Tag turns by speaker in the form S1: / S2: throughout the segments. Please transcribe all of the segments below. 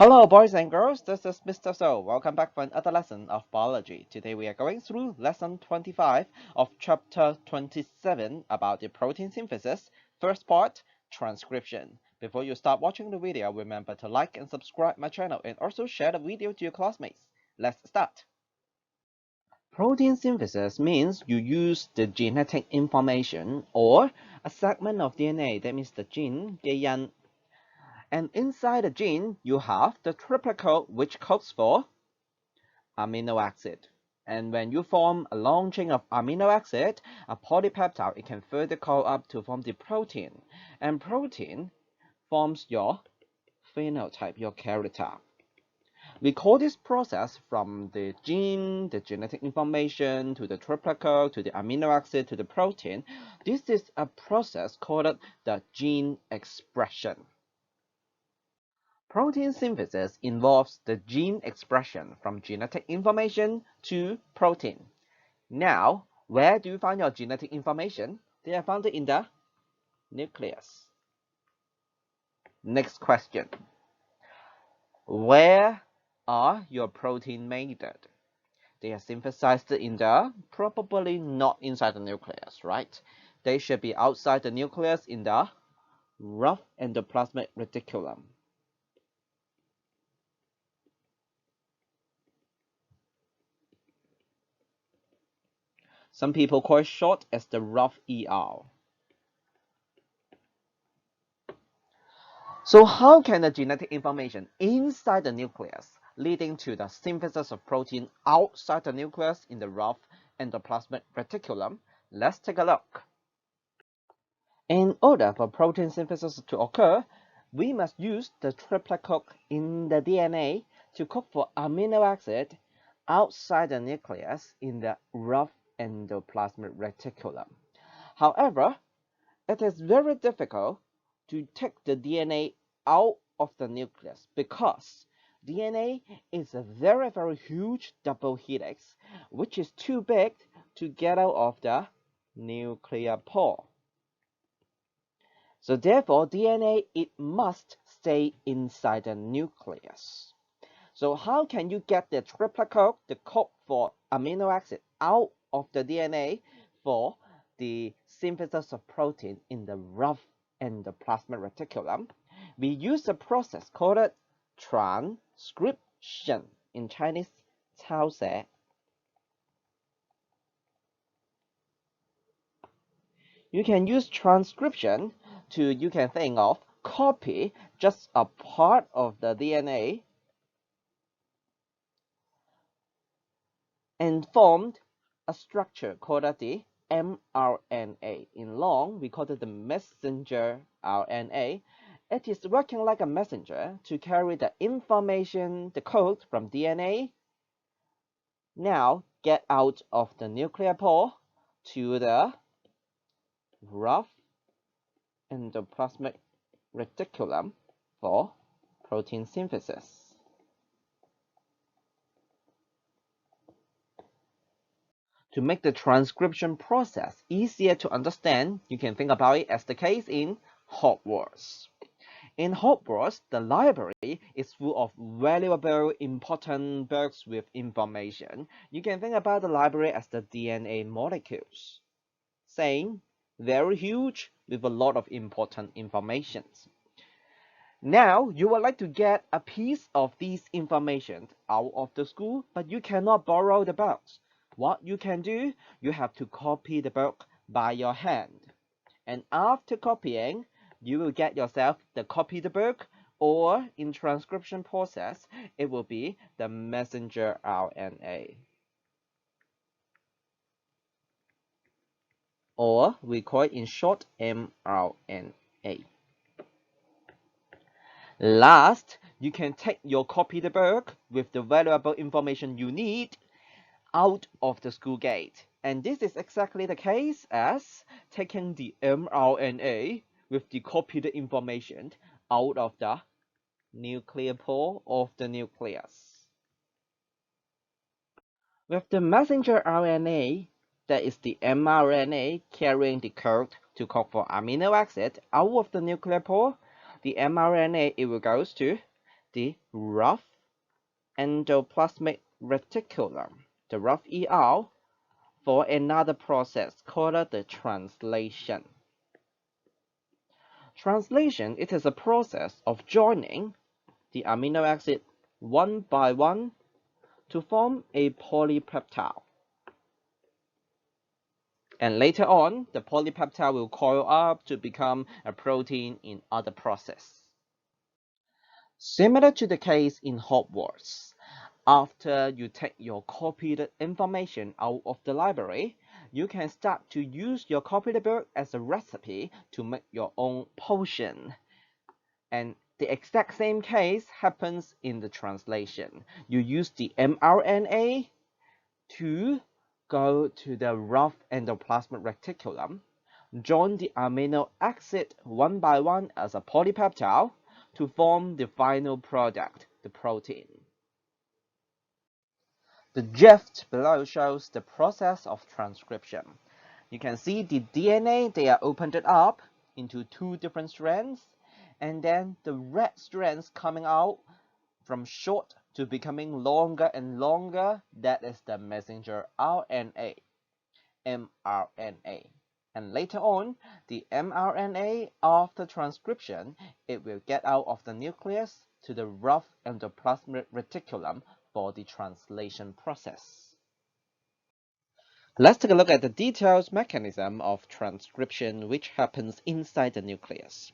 S1: Hello, boys and girls. This is Mr. So. Welcome back for another lesson of biology. Today we are going through lesson 25 of chapter 27 about the protein synthesis. First part, transcription. Before you start watching the video, remember to like and subscribe my channel and also share the video to your classmates. Let's start. Protein synthesis means you use the genetic information or a segment of DNA, that means the gene, and inside the gene, you have the triplet code, which codes for amino acid. And when you form a long chain of amino acid, a polypeptide, it can further code up to form the protein. And protein forms your phenotype, your character. We call this process from the gene, the genetic information, to the triplet code, to the amino acid, to the protein. This is a process called the gene expression. Protein synthesis involves the gene expression from genetic information to protein. Now, where do you find your genetic information? They are found in the nucleus. Next question. Where are your protein made? They are synthesized in the, probably not inside the nucleus, right? They should be outside the nucleus in the rough endoplasmic reticulum. Some people call it short as the rough ER. So how can the genetic information inside the nucleus leading to the synthesis of protein outside the nucleus in the rough endoplasmic reticulum? Let's take a look. In order for protein synthesis to occur, we must use the triplet code in the DNA to code for amino acid outside the nucleus in the rough endoplasmic reticulum. However, it is very difficult to take the DNA out of the nucleus because DNA is a very, very huge double helix, which is too big to get out of the nuclear pore. So therefore, DNA, it must stay inside the nucleus. So how can you get the triplet code, the code for amino acid, out of the DNA for the synthesis of protein in the rough endoplasmic reticulum? We use a process called transcription, in Chinese, 抄寫. You can use transcription you can think of copy just a part of the DNA and formed a structure called the mRNA. In long, we call it the messenger RNA. It is working like a messenger to carry the information, the code from DNA, now get out of the nuclear pore to the rough endoplasmic reticulum for protein synthesis. To make the transcription process easier to understand, you can think about it as the case in Hogwarts. In Hogwarts, the library is full of valuable, important books with information. You can think about the library as the DNA molecules. Same, very huge, with a lot of important information. Now, you would like to get a piece of these information out of the school, but you cannot borrow the books. What you can do, you have to copy the book by your hand. And after copying, you will get yourself the copy the book, or in transcription process, it will be the messenger RNA. Or we call it in short mRNA. Last, you can take your copy the book with the valuable information you need out of the school gate. And this is exactly the case as taking the mRNA with the copied information out of the nuclear pore of the nucleus. With the messenger RNA, that is the mRNA carrying the code to code for amino acid out of the nuclear pore, the mRNA, it will goes to the rough endoplasmic reticulum, the rough ER, for another process called the translation. Translation, it is a process of joining the amino acid one by one to form a polypeptide. And later on, the polypeptide will coil up to become a protein in other process. Similar to the case in Hogwarts, after you take your copied information out of the library, you can start to use your copied book as a recipe to make your own potion. And the exact same case happens in the translation. You use the mRNA to go to the rough endoplasmic reticulum, join the amino acid one by one as a polypeptide to form the final product, the protein. The GIF below shows the process of transcription. You can see the DNA, they are opened up into two different strands, and then the red strands coming out from short to becoming longer and longer. That is the messenger RNA, mRNA. And later on, the mRNA, after transcription, it will get out of the nucleus to the rough endoplasmic reticulum for the translation process. Let's take a look at the detailed mechanism of transcription which happens inside the nucleus.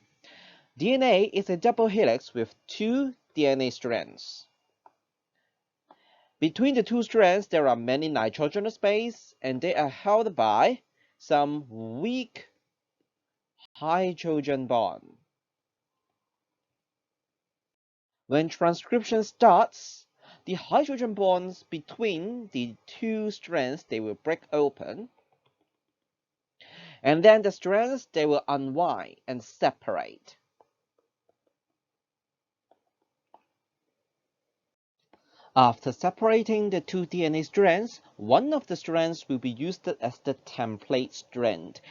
S1: DNA is a double helix with two DNA strands. Between the two strands, there are many nitrogenous bases, and they are held by some weak hydrogen bonds. When transcription starts, the hydrogen bonds between the two strands, they will break open, and then the strands, they will unwind and separate. After separating the two DNA strands, one of the strands will be used as the template strand.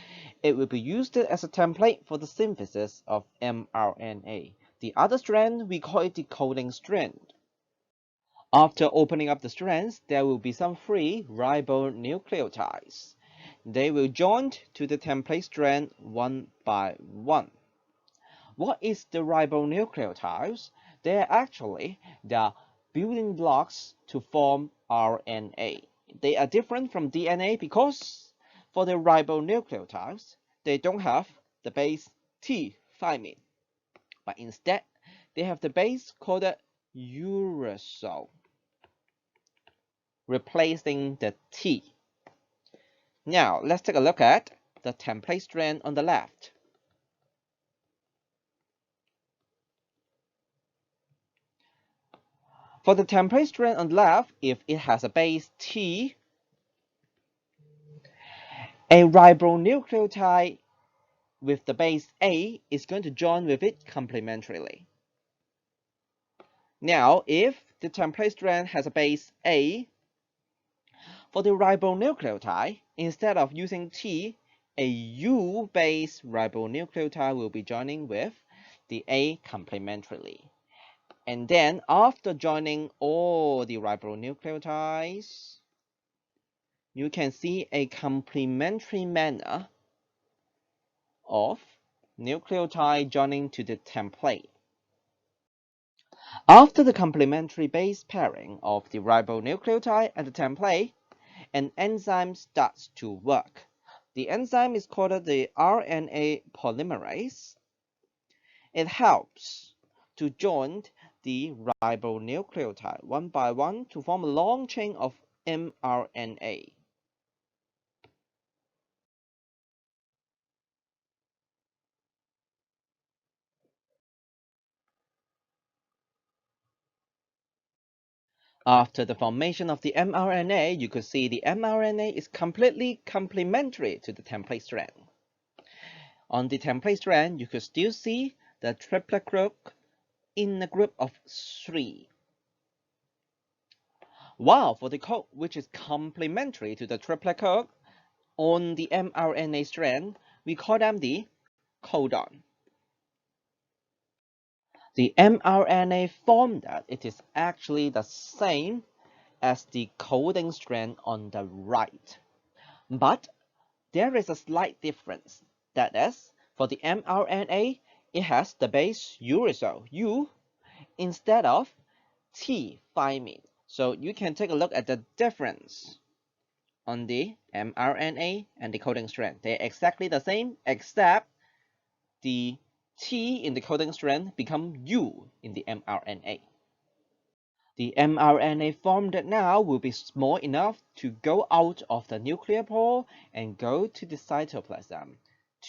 S1: It will be used as a template for the synthesis of mRNA. The other strand, we call it the coding strand. After opening up the strands, there will be some free ribonucleotides. They will join to the template strand one by one. What is the ribonucleotides? They are actually the building blocks to form RNA. They are different from DNA because for the ribonucleotides, they don't have the base T-thymine, but instead they have the base called uracil, replacing the T. Now let's take a look at the template strand on the left. For the template strand on the left, if it has a base T, a ribonucleotide with the base A is going to join with it complementarily. Now, if the template strand has a base A, for the ribonucleotide, instead of using T, a U-based ribonucleotide will be joining with the A complementarily. And then, after joining all the ribonucleotides, you can see a complementary manner of nucleotide joining to the template. After the complementary base pairing of the ribonucleotide and the template, an enzyme starts to work. The enzyme is called the RNA polymerase. It helps to join the ribonucleotide one by one to form a long chain of mRNA. After the formation of the mRNA, you could see the mRNA is completely complementary to the template strand. On the template strand, you could still see the triplet group in a group of 3. While for the code which is complementary to the triplet code on the mRNA strand, we call them the codon. The mRNA form that it is actually the same as the coding strand on the right. But there is a slight difference. That is, for the mRNA, it has the base uracil, U, instead of T-thymine. So you can take a look at the difference on the mRNA and the coding strand. They're exactly the same, except the T in the coding strand become U in the mRNA. The mRNA formed now will be small enough to go out of the nuclear pore and go to the cytoplasm,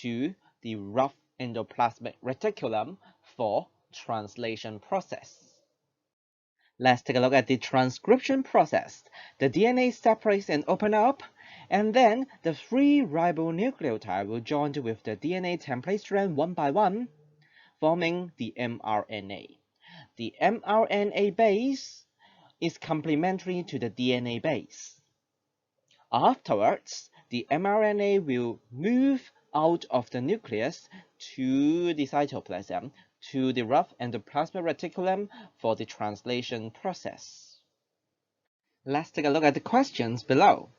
S1: to the rough endoplasmic reticulum for translation process. Let's take a look at the transcription process. The DNA separates and opens up, and then the three ribonucleotides will join with the DNA template strand one by one, forming the mRNA. The mRNA base is complementary to the DNA base. Afterwards, the mRNA will move out of the nucleus to the cytoplasm, to the rough endoplasmic reticulum for the translation process. Let's take a look at the questions below.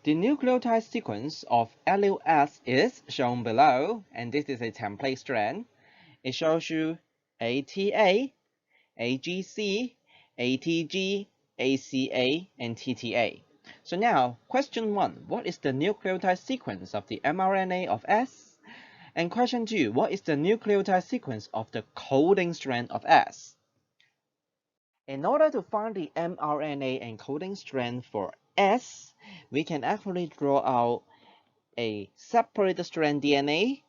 S1: The nucleotide sequence of allele S is shown below, and this is a template strand. It shows you ATA, AGC, ATG, ACA, and TTA. So now, question 1, what is the nucleotide sequence of the mRNA of S? And question 2, what is the nucleotide sequence of the coding strand of S? In order to find the mRNA and coding strand for S, we can actually draw out a separated strand DNA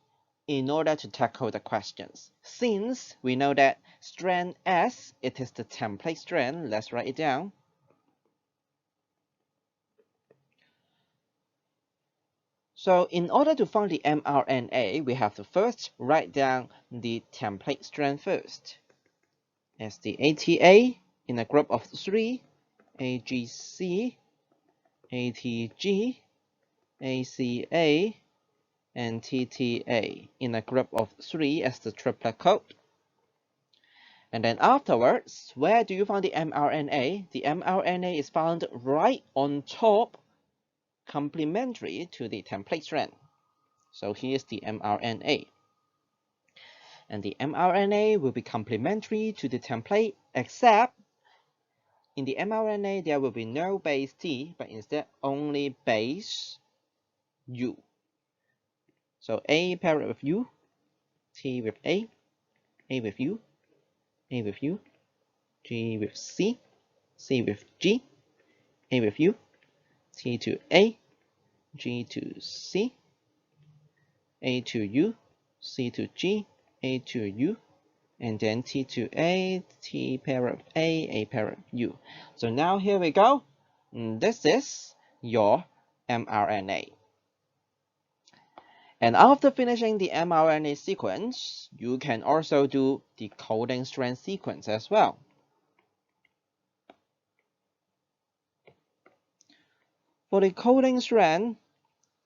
S1: in order to tackle the questions. Since we know that strand S, it is the template strand, let's write it down. So in order to find the mRNA, we have to first write down the template strand first. As the ATA in a group of 3, AGC, ATG, ACA, and TTA in a group of 3 as the triplet code. And then afterwards, where do you find the mRNA? The mRNA is found right on top, complementary to the template strand. So here's the mRNA. And the mRNA will be complementary to the template, except in the mRNA there will be no base T, but instead only base U. So A paired with U, T with A with U, A with U, G with C, C with G, A with U, T to A, G to C, A to U, C to G, A to U, and then T to A, T pair of A pair of U. So now here we go. This is your mRNA. And after finishing the mRNA sequence, you can also do the coding strand sequence as well. For the coding strand,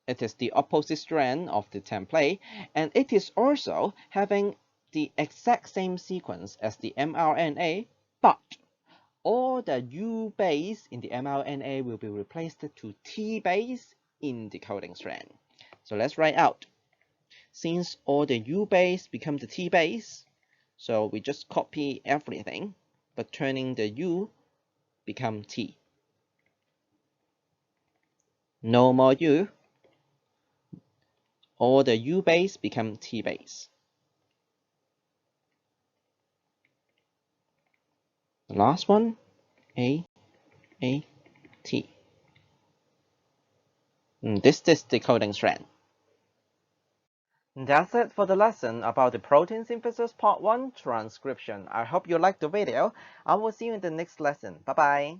S1: it is the opposite strand of the template, and it is also having the exact same sequence as the mRNA, but all the U base in the mRNA will be replaced to T base in the coding strand. So let's write out. Since all the U base become the T base, so we just copy everything, but turning the U become T. No more U. All the U base become T base. The last one, A, T. This is the coding strand. That's it for the lesson about the protein synthesis part 1 transcription. I hope you liked the video. I will see you in the next lesson. Bye bye.